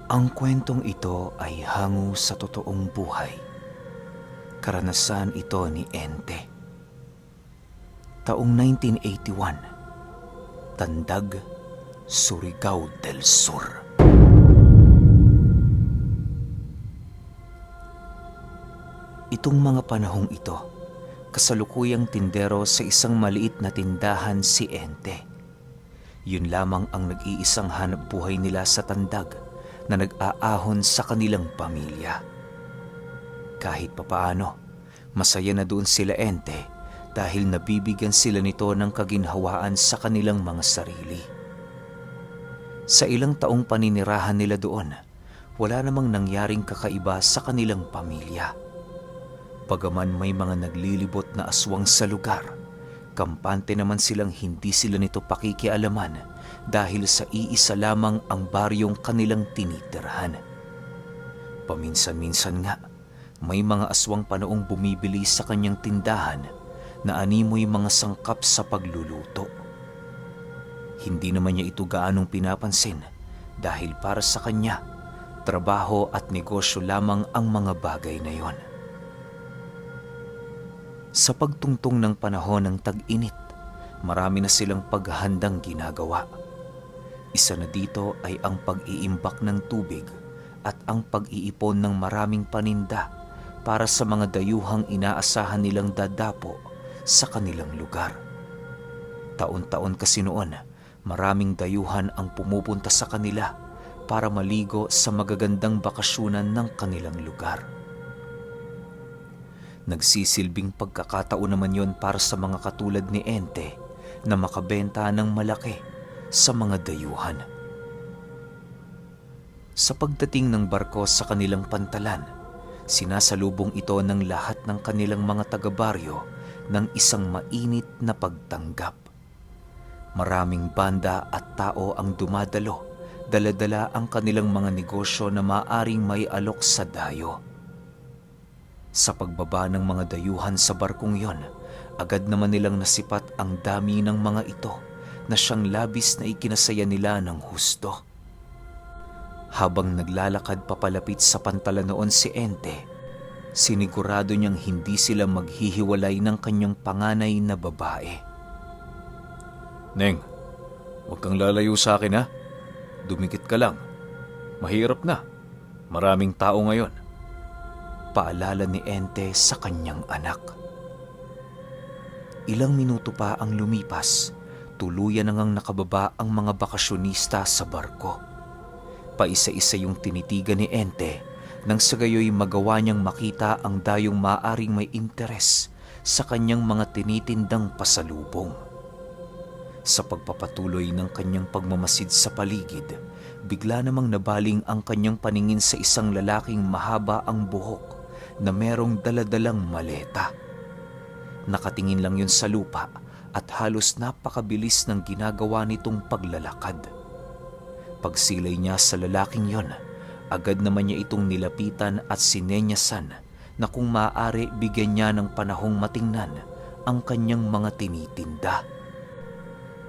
Ang kwentong ito ay hango sa totoong buhay. Karanasan ito ni Ente. Taong 1981, Tandag, Surigao del Sur. Itong mga panahong ito, kasalukuyang tindero sa isang maliit na tindahan si Ente. Yun lamang ang nag-iisang hanap buhay nila sa Tandag na nag-aahon sa kanilang pamilya. Kahit papaano, masaya na doon sila Ente dahil nabibigyan sila nito ng kaginhawaan sa kanilang mga sarili. Sa ilang taong paninirahan nila doon, wala namang nangyaring kakaiba sa kanilang pamilya. Bagaman may mga naglilibot na aswang sa lugar, kampante naman silang hindi sila nito pakikialaman dahil sa iisa lamang ang baryong kanilang tinitirhan. Paminsan-minsan nga, may mga aswang pa noong bumibili sa kanyang tindahan na animoy mga sangkap sa pagluluto. Hindi naman niya ito gaanong pinapansin dahil para sa kanya, trabaho at negosyo lamang ang mga bagay na yon. Sa pagtungtong ng panahon ng tag-init, marami na silang paghahandang ginagawa. Isa na dito ay ang pag-iimbak ng tubig at ang pag-iipon ng maraming paninda para sa mga dayuhang inaasahan nilang dadapo sa kanilang lugar. Taon-taon kasi noon, maraming dayuhan ang pumupunta sa kanila para maligo sa magagandang bakasyunan ng kanilang lugar. Nagsisilbing pagkakataon naman yon para sa mga katulad ni Ente na makabenta ng malaki sa mga dayuhan. Sa pagdating ng barko sa kanilang pantalan, sinasalubong ito ng lahat ng kanilang mga taga-baryo ng isang mainit na pagtanggap. Maraming banda at tao ang dumadalo, dala-dala ang kanilang mga negosyo na maaring may alok sa dayo. Sa pagbaba ng mga dayuhan sa barkong yon, agad naman nilang nasipat ang dami ng mga ito na siyang labis na ikinasaya nila ng husto. Habang naglalakad papalapit sa pantalan noon si Ente, sinigurado niyang hindi sila maghihiwalay ng kanyang panganay na babae. "Neng, huwag kang lalayo sa akin ha. Dumikit ka lang. Mahirap na. Maraming tao ngayon." Paalala ni Ente sa kanyang anak. Ilang minuto pa ang lumipas, tuluyan na ngang nakababa ang mga bakasyonista sa barko. Paisa-isa yung tinitigan ni Ente nang sa gayoy magawa niyang makita ang dayong maaring may interes sa kanyang mga tinitindang pasalubong. Sa pagpapatuloy ng kanyang pagmamasid sa paligid, bigla namang nabaling ang kanyang paningin sa isang lalaking mahaba ang buhok na merong daladalang maleta. Nakatingin lang yun sa lupa at halos napakabilis ng ginagawa nitong paglalakad. Pagsilay niya sa lalaking yon, agad naman niya itong nilapitan at sinenyasan na kung maaari bigyan niya ng panahong matingnan ang kanyang mga tinitinda.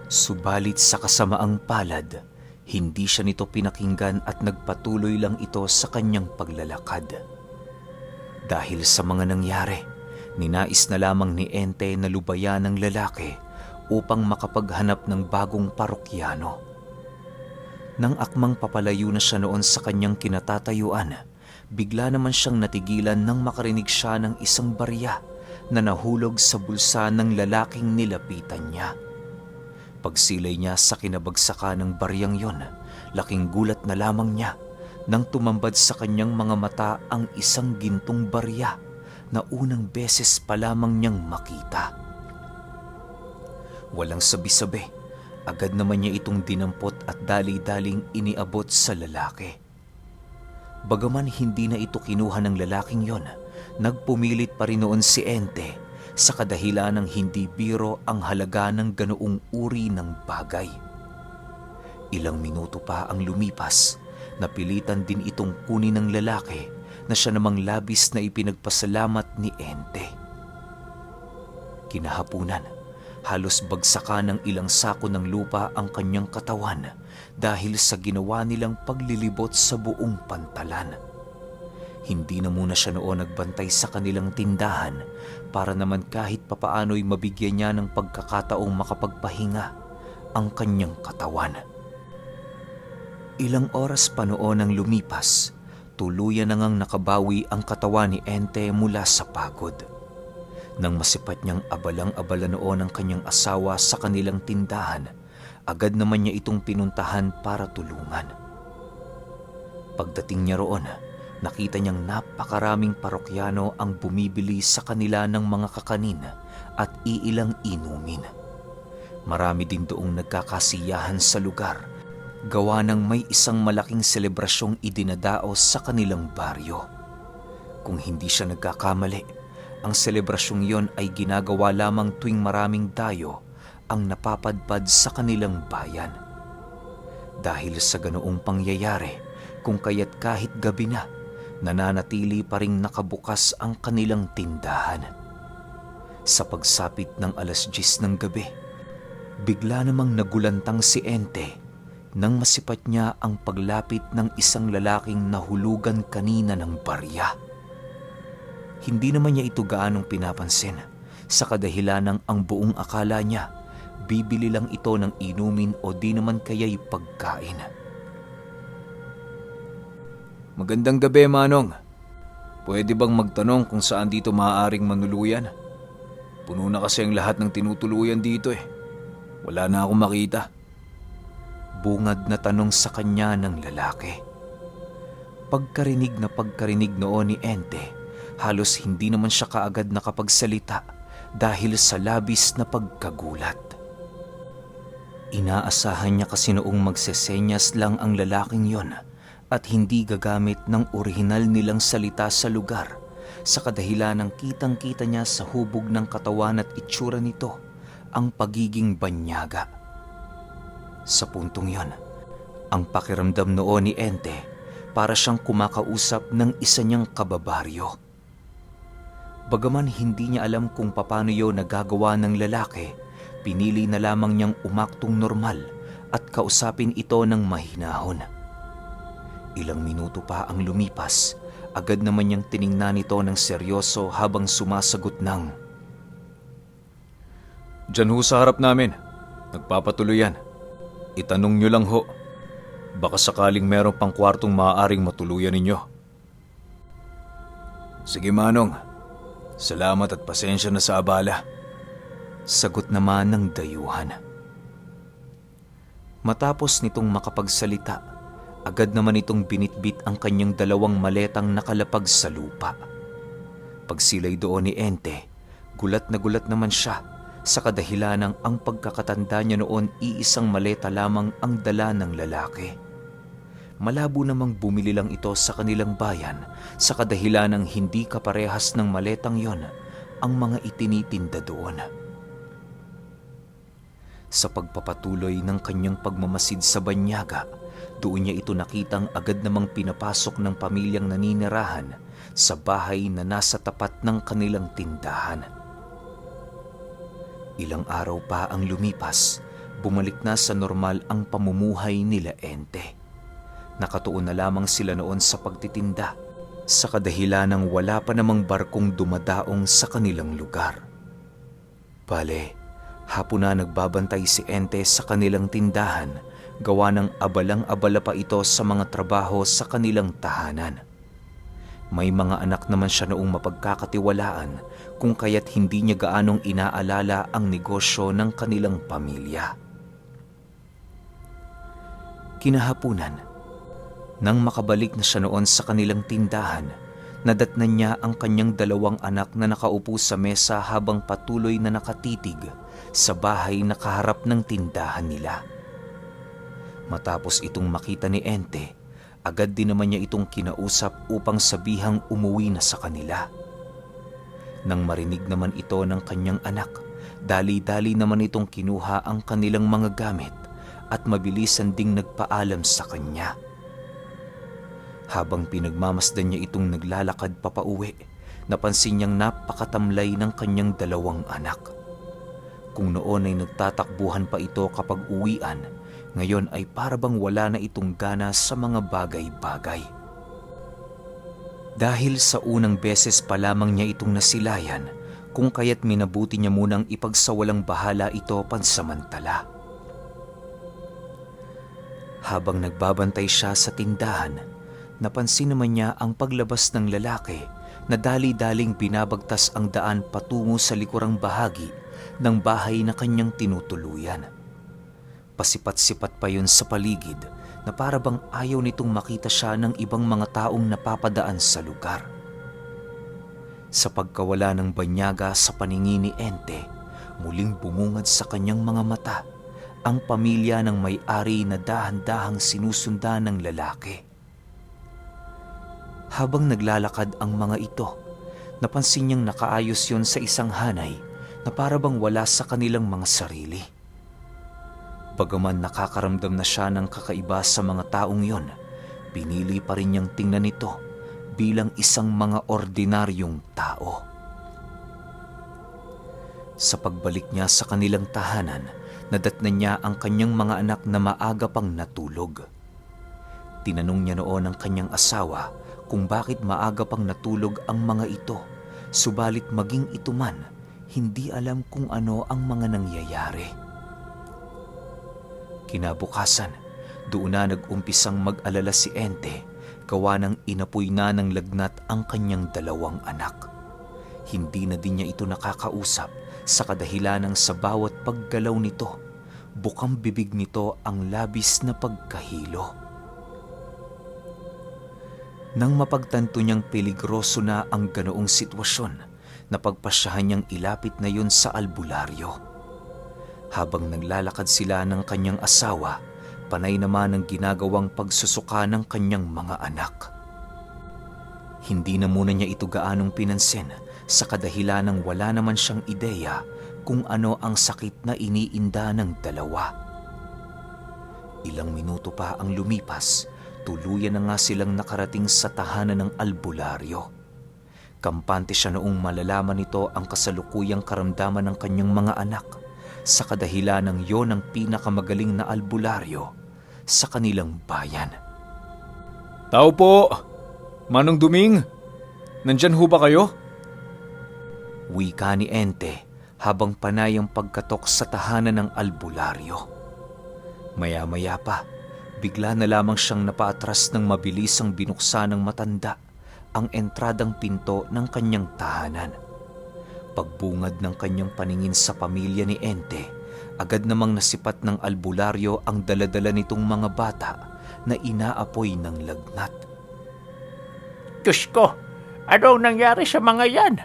Subalit sa kasamaang palad, hindi siya nito pinakinggan at nagpatuloy lang ito sa kanyang paglalakad. Dahil sa mga nangyari, ninais na lamang ni Ente na lubayan ng lalaki upang makapaghanap ng bagong parokyano. Nang akmang papalayo na siya noon sa kanyang kinatatayuan, bigla naman siyang natigilan nang makarinig siya ng isang barya na nahulog sa bulsa ng lalaking nilapitan niya. Pagsilay niya sa kinabagsakan ng baryang yon, laking gulat na lamang niya nang tumambad sa kanyang mga mata ang isang gintong barya na unang beses pa lamang niyang makita. Walang sabi-sabi, agad naman niya itong dinampot at dali-daling iniabot sa lalaki. Bagaman hindi na ito kinuha ng lalaking yon, nagpumilit pa rin noon si Ente sa kadahilan ng hindi biro ang halaga ng ganoong uri ng bagay. Ilang minuto pa ang lumipas, napilitan din itong kunin ng lalaki na siya namang labis na ipinagpasalamat ni Ente. Kinahapunan, halos bagsakan ng ilang sako ng lupa ang kanyang katawan dahil sa ginawa nilang paglilibot sa buong pantalan. Hindi na muna siya noon nagbantay sa kanilang tindahan para naman kahit papaano'y mabigyan niya ng pagkakataong makapagpahinga ang kanyang katawan. Ilang oras pa noon ang lumipas, tuluyan na ngang nakabawi ang katawan ni Ente mula sa pagod. Nang masipat niyang abalang-abala noon ang kanyang asawa sa kanilang tindahan, agad naman niya itong pinuntahan para tulungan. Pagdating niya roon, nakita niyang napakaraming parokyano ang bumibili sa kanila ng mga kakanin at iilang inumin. Marami din doong nagkakasiyahan sa lugar, gawa ng may isang malaking selebrasyong idinadaos sa kanilang baryo. Kung hindi siya nagkakamali, ang selebrasyong yon ay ginagawa lamang tuwing maraming dayo ang napapadpad sa kanilang bayan. Dahil sa ganoong pangyayari, kung kaya't kahit gabi na, nananatili pa ring nakabukas ang kanilang tindahan. Sa pagsapit ng 10:00 ng gabi, bigla namang nagulantang si Ente nang masipat niya ang paglapit ng isang lalaking nahulugan kanina ng barya. Hindi naman niya ito gaanong pinapansin sa kadahilanang ang buong akala niya bibili lang ito ng inumin o di naman kaya'y pagkain. Magandang gabi, Manong. Pwede bang magtanong kung saan dito maaaring manuluyan? Puno na kasi ang lahat ng tinutuluyan dito eh. Wala na akong makita. Bungad na tanong sa kanya ng lalaki. Pagkarinig noon ni Ente, halos hindi naman siya kaagad nakapagsalita dahil sa labis na pagkagulat. Inaasahan niya kasi noong magsesenyas lang ang lalaking yon at hindi gagamit ng orihinal nilang salita sa lugar sa kadahilanang kitang-kita niya sa hubog ng katawan at itsura nito ang pagiging banyaga. Sa puntong yon, ang pakiramdam noon ni Ente para siyang kumakausap ng isa niyang kababaryo. Bagaman hindi niya alam kung paano yun nagagawa ng lalaki, pinili na lamang niyang umaktong normal at kausapin ito ng mahinahon. Ilang minuto pa ang lumipas, agad naman niyang tiningnan ito ng seryoso habang sumasagot ng, "Diyan ho sa harap namin. Nagpapatuloy yan. Itanong nyo lang ho. Baka sakaling meron pang kwartong maaaring matuluyan ninyo." "Sige, Manong. Salamat at pasensya na sa abala," sagot naman ng dayuhan. Matapos nitong makapagsalita, agad naman itong binitbit ang kanyang 2 maletang nakalapag sa lupa. Pagsilay doon ni Ente, gulat naman siya sa kadahilanang ang pagkakatanda niya noon iisang maleta lamang ang dala ng lalaki. Malabo namang bumili lang ito sa kanilang bayan sa kadahilanang hindi kaparehas ng maletang yon ang mga itinitinda doon. Sa pagpapatuloy ng kanyang pagmamasid sa banyaga, doon niya ito nakitang agad namang pinapasok ng pamilyang naninirahan sa bahay na nasa tapat ng kanilang tindahan. Ilang araw pa ang lumipas, bumalik na sa normal ang pamumuhay nila Ente. Nakatuon na lamang sila noon sa pagtitinda sa kadahilanang wala pa namang barkong dumadaong sa kanilang lugar. Bale, hapon na nagbabantay si Ente sa kanilang tindahan, gawa ng abalang-abala pa ito sa mga trabaho sa kanilang tahanan. May mga anak naman siya noong mapagkakatiwalaan kung kaya't hindi niya gaanong inaalala ang negosyo ng kanilang pamilya. Kinahapunan, nang makabalik na siya noon sa kanilang tindahan, nadatnan niya ang kanyang 2 anak na nakaupo sa mesa habang patuloy na nakatitig sa bahay na kaharap ng tindahan nila. Matapos itong makita ni Ente, agad din naman niya itong kinausap upang sabihang umuwi na sa kanila. Nang marinig naman ito ng kanyang anak, dali-dali naman itong kinuha ang kanilang mga gamit at mabilisan ding nagpaalam sa kanya. Habang pinagmamasdan niya itong naglalakad papauwi, napansin niyang napakatamlay ng kanyang 2 anak. Kung noon ay nagtatakbuhan pa ito kapag uwian, Ngayon ay parabang wala na itong gana sa mga bagay-bagay. Dahil sa unang beses pa lamang niya itong nasilayan, kung kaya't minabuti niya munang ipagsawalang bahala ito pansamantala. Habang nagbabantay siya sa tindahan, napansin naman niya ang paglabas ng lalaki na dali-daling binabagtas ang daan patungo sa likurang bahagi ng bahay na kanyang tinutuluyan. Pasipat-sipat pa yun sa paligid na parabang ayaw nitong makita siya ng ibang mga taong napapadaan sa lugar. Sa pagkawala ng banyaga sa paningin ni Ente, muling bumungad sa kanyang mga mata ang pamilya ng may-ari na dahan-dahang sinusundan ng lalaki. Habang naglalakad ang mga ito, napansin niyang nakaayos yon sa isang hanay na parabang wala sa kanilang mga sarili. Bagaman nakakaramdam na siya ng kakaiba sa mga taong yon, pinili pa rin niyang tingnan ito bilang isang mga ordinaryong tao. Sa pagbalik niya sa kanilang tahanan, nadatnan niya ang kanyang mga anak na maaga pang natulog. Tinanong niya noon ang kanyang asawa kung bakit maaga pang natulog ang mga ito, subalit maging ito man, hindi alam kung ano ang mga nangyayari. Kinabukasan, doon na nag-umpisang mag-alala si Ente, gawa ng inapoy na ng lagnat ang kanyang dalawang anak. Hindi na din niya ito nakakausap sa kadahilanang sa bawat paggalaw nito, bukang bibig nito ang labis na pagkahilo. Nang mapagtanto niyang peligroso na ang ganoong sitwasyon, napagpasyahan niyang ilapit na yun sa albularyo. Habang naglalakad sila ng kanyang asawa, panay naman ang ginagawang pagsusuka ng kanyang mga anak. Hindi na muna niya ito gaanong pinansin sa kadahilanang wala naman siyang ideya kung ano ang sakit na iniinda ng dalawa. Ilang minuto pa ang lumipas, tuluyan na nga silang nakarating sa tahanan ng albularyo. Kampante siya noong malalaman nito ang kasalukuyang karamdaman ng kanyang mga anak, sa kadahilanang yon ang pinakamagaling na albularyo sa kanilang bayan. Tao po! Manong Duming! Nandyan ho ba kayo? Wika ni Ente habang panay ang pagkatok sa tahanan ng albularyo. Maya-maya pa, bigla na lamang siyang napaatras ng mabilisang binuksan ng matanda ang entradang pinto ng kanyang tahanan. Pagbungad ng kanyang paningin sa pamilya ni Ente, agad namang nasipat ng albularyo ang daladala nitong mga bata na inaapoy ng lagnat. Diyos ko, anong nangyari sa mga yan?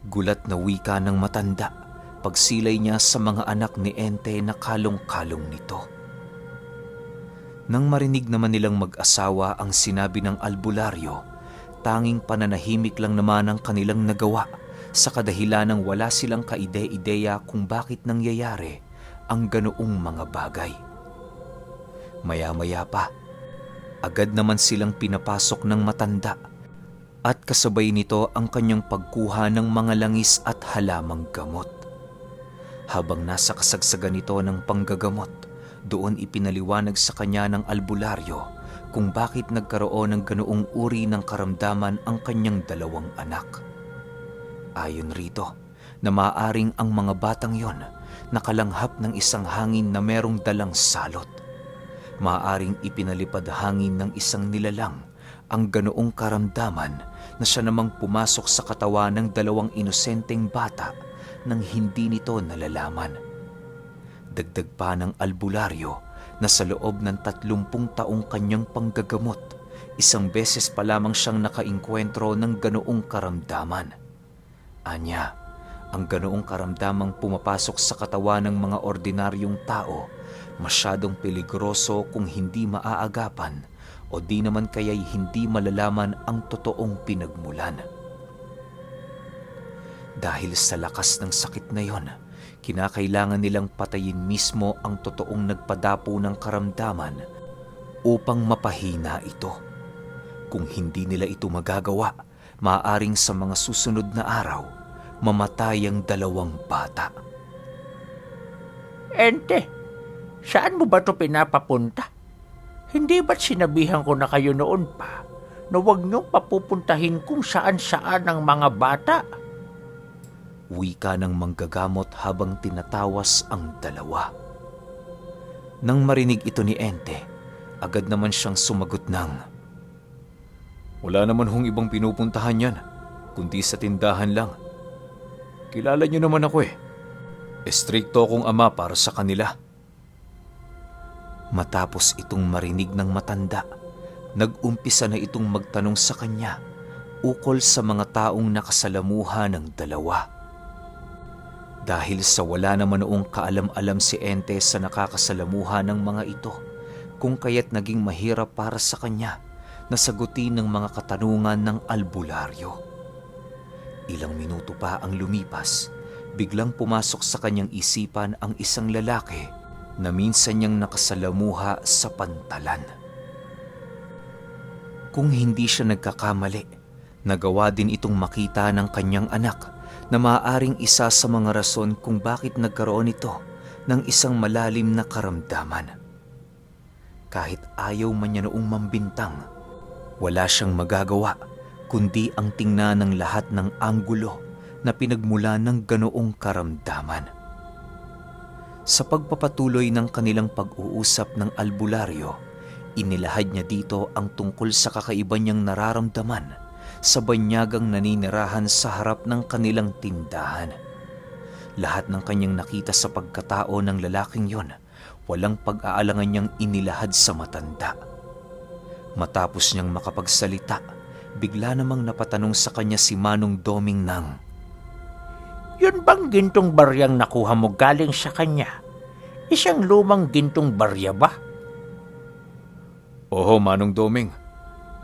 Gulat na wika ng matanda pagsilay niya sa mga anak ni Ente na kalong-kalong nito. Nang marinig naman nilang mag-asawa ang sinabi ng albularyo, tanging pananahimik lang naman ang kanilang nagawa sa kadahilanang wala silang kaide-ideya kung bakit nangyayari ang ganoong mga bagay. Maya-maya pa, agad naman silang pinapasok ng matanda at kasabay nito ang kanyang pagkuha ng mga langis at halamang gamot. Habang nasa kasagsagan nito ng panggagamot, doon ipinaliwanag sa kanya ng albularyo kung bakit nagkaroon ng ganoong uri ng karamdaman ang kanyang dalawang anak. Ayon rito, na maaaring ang mga batang yon nakalanghap ng isang hangin na merong dalang salot. Maaaring ipinalipad hangin ng isang nilalang ang ganoong karamdaman na siya namang pumasok sa katawan ng dalawang inosenteng bata nang hindi nito nalalaman. Dagdag pa ng albularyo na sa loob ng 30 taong kanyang panggagamot, isang beses pa lamang siyang nakainkwentro ng ganoong karamdaman. Anya, ang ganoong karamdamang pumapasok sa katawan ng mga ordinaryong tao, masyadong peligroso kung hindi maaagapan o di naman kaya'y hindi malalaman ang totoong pinagmulan. Dahil sa lakas ng sakit na yon, kinakailangan nilang patayin mismo ang totoong nagpadapo ng karamdaman upang mapahina ito. Kung hindi nila ito magagawa, maaaring sa mga susunod na araw, mamatay ang dalawang bata. Ente, Saan mo ba ito pinapapunta? Hindi ba't sinabihan ko na kayo noon pa na huwag niyong papupuntahin kung saan-saan ang mga bata? Wika ng manggagamot habang tinatawas ang dalawa. Nang marinig ito ni Ente, agad naman siyang sumagot ng, Wala naman hong ibang pinupuntahan yan, kundi sa tindahan lang. Kilala niyo naman ako eh. Estrikto akong ama para sa kanila. Matapos itong marinig ng matanda, nag-umpisa na itong magtanong sa kanya ukol sa mga taong nakasalamuha ng dalawa. Dahil sa wala naman noong kaalam-alam si Ente sa nakakasalamuha ng mga ito, kung kaya't naging mahirap para sa kanya na sagutin ng mga katanungan ng albularyo. Ilang minuto pa ang lumipas, biglang pumasok sa kanyang isipan ang isang lalaki na minsan niyang nakasalamuha sa pantalan. Kung hindi siya nagkakamali, nagawa din itong makita ng kanyang anak na maaaring isa sa mga rason kung bakit nagkaroon ito ng isang malalim na karamdaman. Kahit ayaw man niya noong mambintang, wala siyang magagawa kundi ang tingnan ng lahat ng anggulo na pinagmula ng ganoong karamdaman. Sa pagpapatuloy ng kanilang pag-uusap ng albularyo, inilahad niya dito ang tungkol sa kakaiba niyang nararamdaman sa banyagang naninirahan sa harap ng kanilang tindahan. Lahat ng kanyang nakita sa pagkatao ng lalaking yon, walang pag-aalangan niyang inilahad sa matanda. Matapos niyang makapagsalita, bigla namang napatanong sa kanya si Manong Doming ng, Yun bang gintong baryang nakuha mo galing sa kanya? Isang lumang gintong barya ba? Oo, Manong Doming.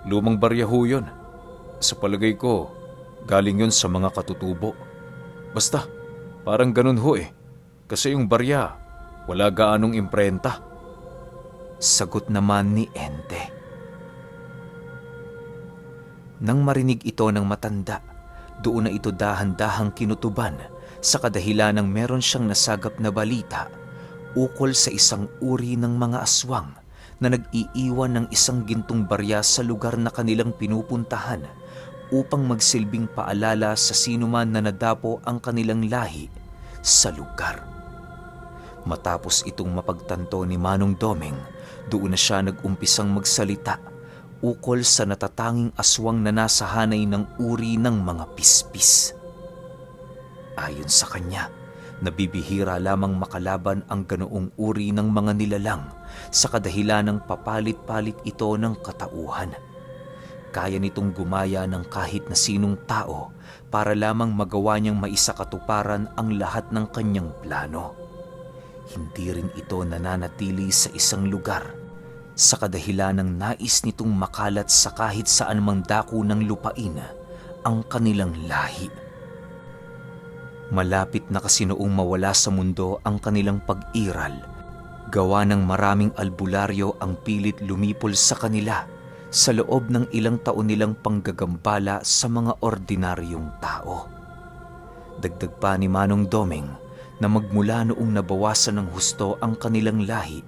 Lumang barya ho yun. Sa palagay ko, galing yun sa mga katutubo. Basta, parang ganun ho eh. Kasi yung barya, wala gaanong imprenta. Sagot naman ni Ente. Nang marinig ito ng matanda, doon na ito dahan-dahang kinutuban sa kadahilan ng meron siyang nasagap na balita ukol sa isang uri ng mga aswang na nag-iiwan ng isang gintong barya sa lugar na kanilang pinupuntahan upang magsilbing paalala sa sinuman na nadapo ang kanilang lahi sa lugar. Matapos itong mapagtanto ni Manong Doming, doon na siya nag-umpisang magsalita ukol sa natatanging aswang na nasa hanay ng uri ng mga pispis. Ayon sa kanya, nabibihira lamang makalaban ang ganoong uri ng mga nilalang sa kadahilan ng papalit-palit ito ng katauhan. Kaya nitong gumaya ng kahit na sinong tao para lamang magawa niyang maisakatuparan ang lahat ng kanyang plano. Hindi rin ito nananatili sa isang lugar sa kadahilan ng nais nitong makalat sa kahit saan mang dako ng lupain ang kanilang lahi. Malapit na kasi noong mawala sa mundo ang kanilang pag-iral, gawa ng maraming albularyo ang pilit lumipol sa kanila sa loob ng ilang taon nilang panggagambala sa mga ordinaryong tao. Dagdag pa ni Manong Doming na magmula noong nabawasan ng husto ang kanilang lahi,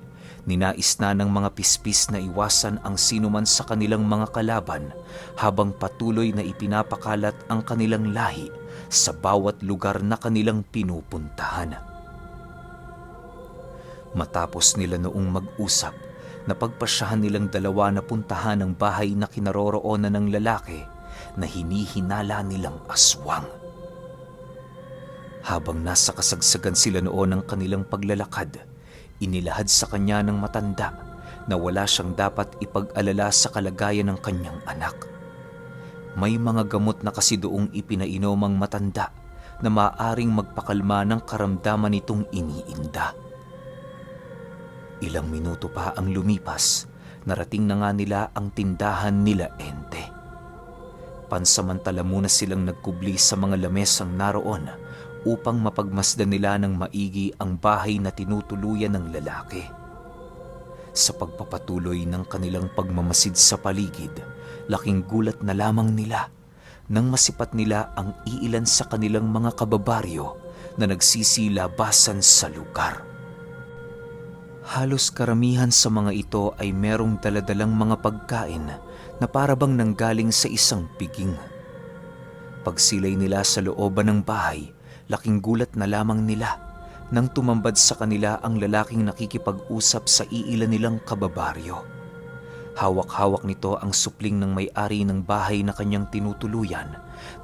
ninais na ng mga pispis na iwasan ang sinuman sa kanilang mga kalaban habang patuloy na ipinapakalat ang kanilang lahi sa bawat lugar na kanilang pinupuntahan. Matapos nila noong mag-usap, napagpasyahan nilang dalawa na puntahan ang bahay na kinaroroonan ng lalaki na hinihinala nilang aswang. Habang nasa kasagsagan sila noon ng kanilang paglalakad, inilahad sa kanya ng matanda na wala siyang dapat ipag-alala sa kalagayan ng kanyang anak. May mga gamot na kasi doong ipinainom ang matanda na maaaring magpakalma ng karamdaman nitong iniinda. Ilang minuto pa ang lumipas, narating na nga nila ang tindahan nila Ente. Pansamantala muna silang nagkubli sa mga lamesang naroon upang mapagmasdan nila ng maigi ang bahay na tinutuluyan ng lalaki. Sa pagpapatuloy ng kanilang pagmamasid sa paligid, laking gulat na lamang nila nang masipat nila ang iilan sa kanilang mga kababaryo na nagsisilabasan sa lugar. Halos karamihan sa mga ito ay merong daladalang mga pagkain na parabang nanggaling sa isang piging. Pagsilay nila sa looban ng bahay, laking gulat na lamang nila nang tumambad sa kanila ang lalaking nakikipag-usap sa iilan nilang kababaryo. Hawak-hawak nito ang supling ng may-ari ng bahay na kanyang tinutuluyan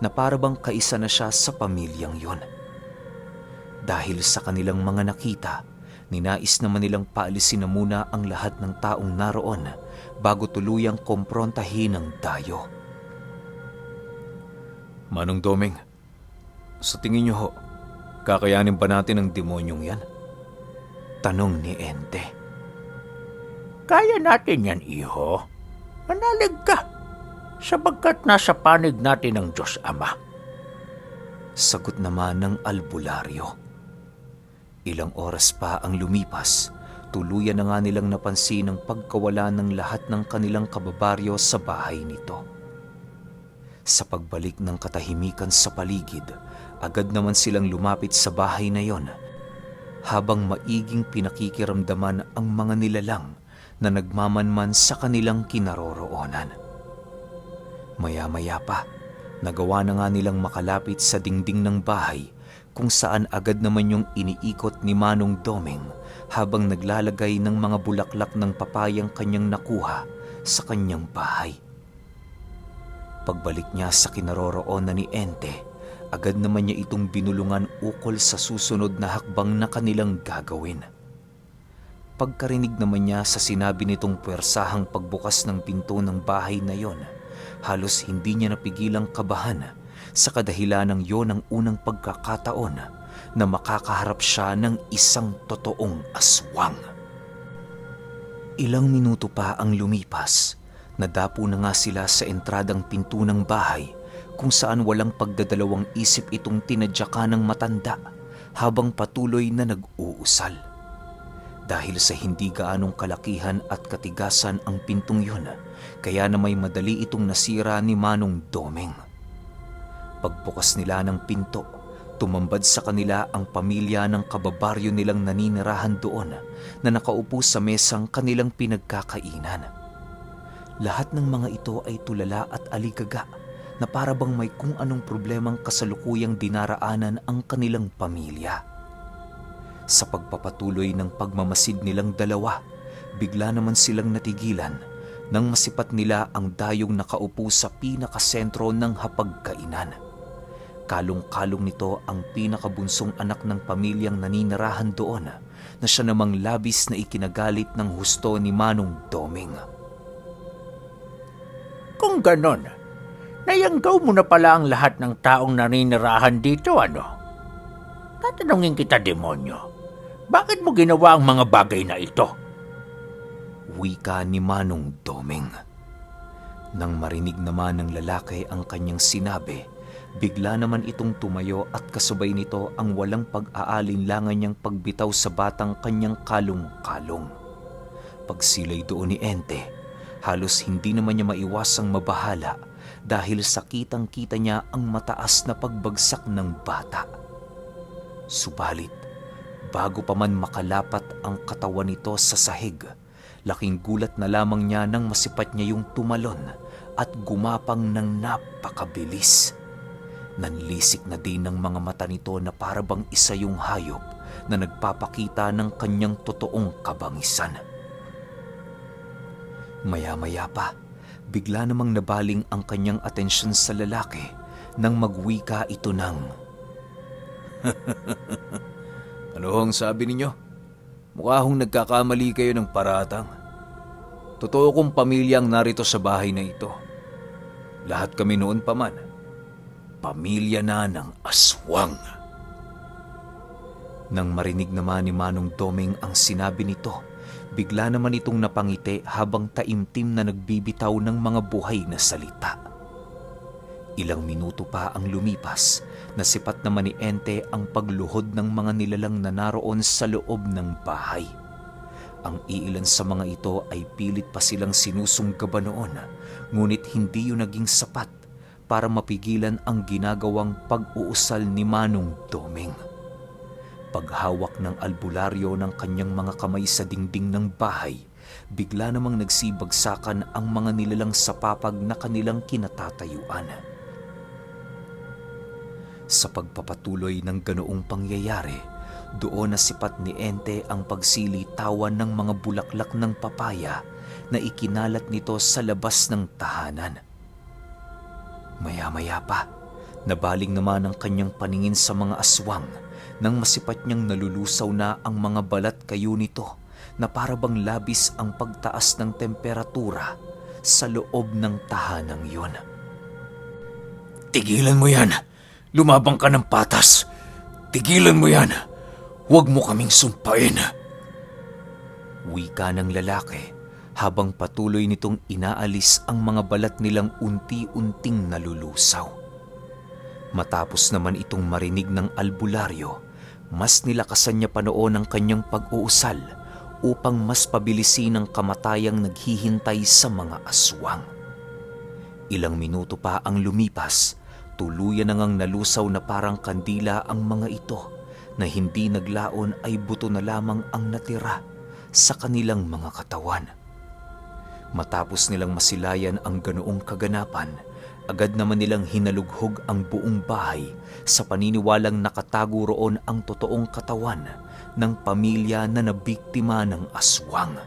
na parabang kaisa na siya sa pamilyang yon. Dahil sa kanilang mga nakita, ninais naman nilang paalisin na muna ang lahat ng taong naroon bago tuluyang komprontahin ang dayo. Manong Doming, sa tingin niyo ho, kakayanin ba natin ang demonyong yan? Tanong ni Ente. Kaya natin yan, iho. Manalig ka, sapagkat nasa panig natin ang Diyos Ama. Sagot naman ng albularyo. Ilang oras pa ang lumipas, tuluyan na nga nilang napansin ang pagkawala ng lahat ng kanilang kababaryo sa bahay nito. Sa pagbalik ng katahimikan sa paligid, agad naman silang lumapit sa bahay na yon, habang maiging pinakikiramdaman ang mga nilalang na nagmamanman sa kanilang kinaroroonan. Maya-maya pa, nagawa na nga nilang makalapit sa dingding ng bahay kung saan agad naman yung iniikot ni Manong Doming habang naglalagay ng mga bulaklak ng papayang kanyang nakuha sa kanyang bahay. Pagbalik niya sa kinaroroonan ni Ente, agad naman niya itong binulungan ukol sa susunod na hakbang na kanilang gagawin. Pagkarinig naman niya sa sinabi nitong puwersahang pagbukas ng pinto ng bahay na yon, halos hindi niya napigilang kabahan sa kadahilanang yon ang unang pagkakataon na makakaharap siya ng isang totoong aswang. Ilang minuto pa ang lumipas, nadapo na nga sila sa entradang pinto ng bahay kung saan walang pagdadalawang isip itong tinadyakan ng matanda habang patuloy na nag-uusal. Dahil sa hindi gaanong kalakihan at katigasan ang pintong yun, kaya na may madali itong nasira ni Manong Doming. Pagbukas nila ng pinto, tumambad sa kanila ang pamilya ng kababaryo nilang naninirahan doon na nakaupo sa mesang kanilang pinagkakainan. Lahat ng mga ito ay tulala at aligaga na parabang may kung anong problemang kasalukuyang dinaraanan ang kanilang pamilya. Sa pagpapatuloy ng pagmamasid nilang dalawa, bigla naman silang natigilan nang masipat nila ang dayong nakaupo sa pinakasentro ng hapagkainan. Kalong-kalong nito ang pinakabunsong anak ng pamilyang naninirahan doon na siya namang labis na ikinagalit ng husto ni Manong Doming. Kung ganon, nayanggaw mo na pala ang lahat ng taong naninirahan dito, ano? Tatanungin kita, demonyo. Bakit mo ginawa ang mga bagay na ito? Wika ni Manong Doming. Nang marinig naman ng lalaki ang kanyang sinabi, bigla naman itong tumayo at kasabay nito ang walang pag-aalinlangan niyang pagbitaw sa batang kanyang kalong-kalong. Pagsilay doon ni Ente, halos hindi naman niya maiwasang mabahala dahil sa kitang-kita niya ang mataas na pagbagsak ng bata. Subalit, bago pa man makalapat ang katawan nito sa sahig, laking gulat na lamang niya nang masipat niya yung tumalon at gumapang ng napakabilis. Nanlisik na din ng mga mata nito na parabang isa yung hayop na nagpapakita ng kanyang totoong kabangisan. Maya-maya pa, bigla namang nabaling ang kanyang atensyon sa lalaki nang magwika ito ng, Ano hong sabi ninyo? Mukha hong nagkakamali kayo ng paratang. Totoo kong pamilyang narito sa bahay na ito. Lahat kami noon pa man, pamilya na ng aswang. Nang marinig naman ni Manong Doming ang sinabi nito, bigla naman itong napangiti habang taimtim na nagbibitaw ng mga buhay na salita. Ilang minuto pa ang lumipas, nasipat naman ni Ente ang pagluhod ng mga nilalang na naroon sa loob ng bahay. Ang iilan sa mga ito ay pilit pa silang sinusunggaban noon, ngunit hindi yun naging sapat para mapigilan ang ginagawang pag-uusal ni Manong Doming. Paghawak ng albularyo ng kanyang mga kamay sa dingding ng bahay, bigla namang nagsibagsakan ang mga nilalang sa papag na kanilang kinatatayuan. Sa pagpapatuloy ng ganoong pangyayari, doon nasipat ni Ente ang pagsilitawan ng mga bulaklak ng papaya na ikinalat nito sa labas ng tahanan. Maya-maya pa, nabaling naman ang kanyang paningin sa mga aswang nang masipat niyang nalulusaw na ang mga balat kayo nito na parabang labis ang pagtaas ng temperatura sa loob ng tahanang yun. Tigilan mo yan! Lumabang ka ng patas! Tigilan mo yan! Huwag mo kaming sumpain! Wika ng lalaki habang patuloy nitong inaalis ang mga balat nilang unti-unting nalulusaw. Matapos naman itong marinig ng albularyo, mas nilakasan niya pa noon ang kanyang pag-uusal upang mas pabilisin ang kamatayang naghihintay sa mga aswang. Ilang minuto pa ang lumipas, tuluyan na ngang nalusaw na parang kandila ang mga ito na hindi naglaon ay buto na lamang ang natira sa kanilang mga katawan. Matapos nilang masilayan ang ganoong kaganapan, agad naman nilang hinalughog ang buong bahay sa paniniwalang nakatago roon ang totoong katawan ng pamilya na nabiktima ng aswang.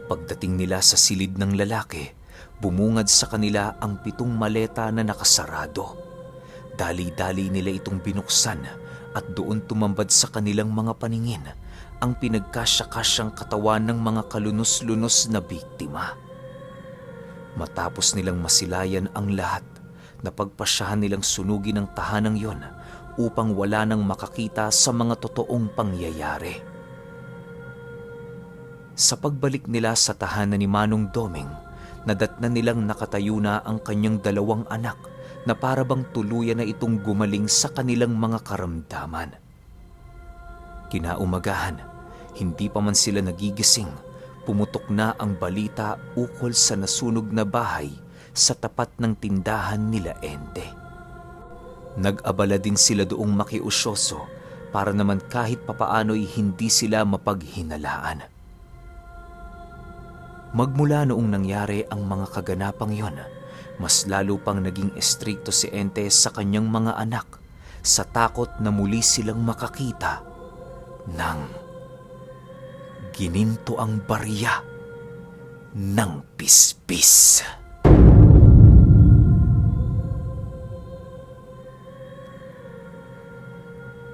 Pagdating nila sa silid ng lalaki, bumungad sa kanila ang 7 maleta na nakasarado. Dali-dali nila itong binuksan at doon tumambad sa kanilang mga paningin ang pinagkasya-kasyang katawan ng mga kalunos-lunos na biktima. Matapos nilang masilayan ang lahat, napagpasyahan nilang sunugin ang tahanang yon upang wala nang makakita sa mga totoong pangyayari. Sa pagbalik nila sa tahanan ni Manong Doming, nadatnan nilang nakatayo na ang kanyang 2 anak na parabang tuluyan na itong gumaling sa kanilang mga karamdaman. Kinaumagahan, hindi pa man sila nagigising, pumutok na ang balita ukol sa nasunog na bahay sa tapat ng tindahan nila Ente. Nag-abala din sila doong makiusyoso para naman kahit papaano'y hindi sila mapaghinalaan. Magmula noong nangyari ang mga kaganapang yon, mas lalo pang naging estrikto si Ente sa kanyang mga anak sa takot na muli silang makakita ng ginintoang barya ng pispis.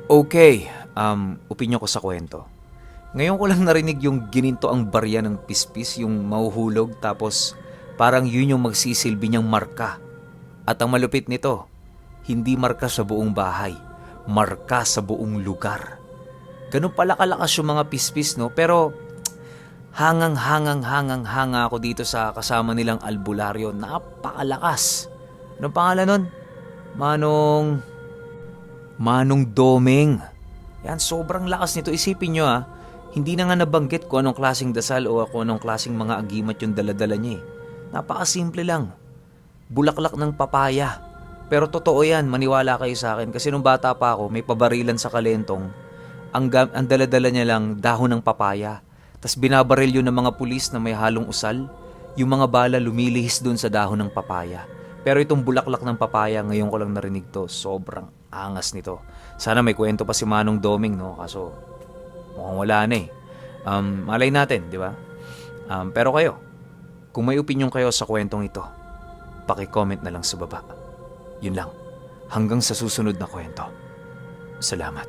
Okay, opinyon ko sa kwento. Ngayon ko lang narinig yung gininto ang barya ng pispis, yung mahuhulog tapos parang yun yung magsisilbi niyang marka. At ang malupit nito, hindi marka sa buong bahay, marka sa buong lugar. Ganun pala kalakas yung mga pispis, no? Pero hanga ako dito sa kasama nilang albularyo. Napakalakas. Anong pangalan nun? Manong Doming. Yan, sobrang lakas nito. Isipin nyo hindi na nga nabanggit kung anong klaseng dasal o kung anong klaseng mga agimat yung daladala niya. Napakasimple lang. Bulaklak ng papaya. Pero totoo yan, maniwala kayo sa akin. Kasi nung bata pa ako, may pabarilan sa Kalentong. Ang daladala niya lang, dahon ng papaya. Tapos binabaril yun ng mga pulis na may halong usal. Yung mga bala lumilihis dun sa dahon ng papaya. Pero itong bulaklak ng papaya, ngayon ko lang narinig to. Sobrang angas nito. Sana may kwento pa si Manong Doming, no? Kaso mukhang wala na eh. Malay natin, di ba? Pero kayo, kung may opinion kayo sa kwentong ito, paki-comment na lang sa baba. Yun lang. Hanggang sa susunod na kwento. Salamat.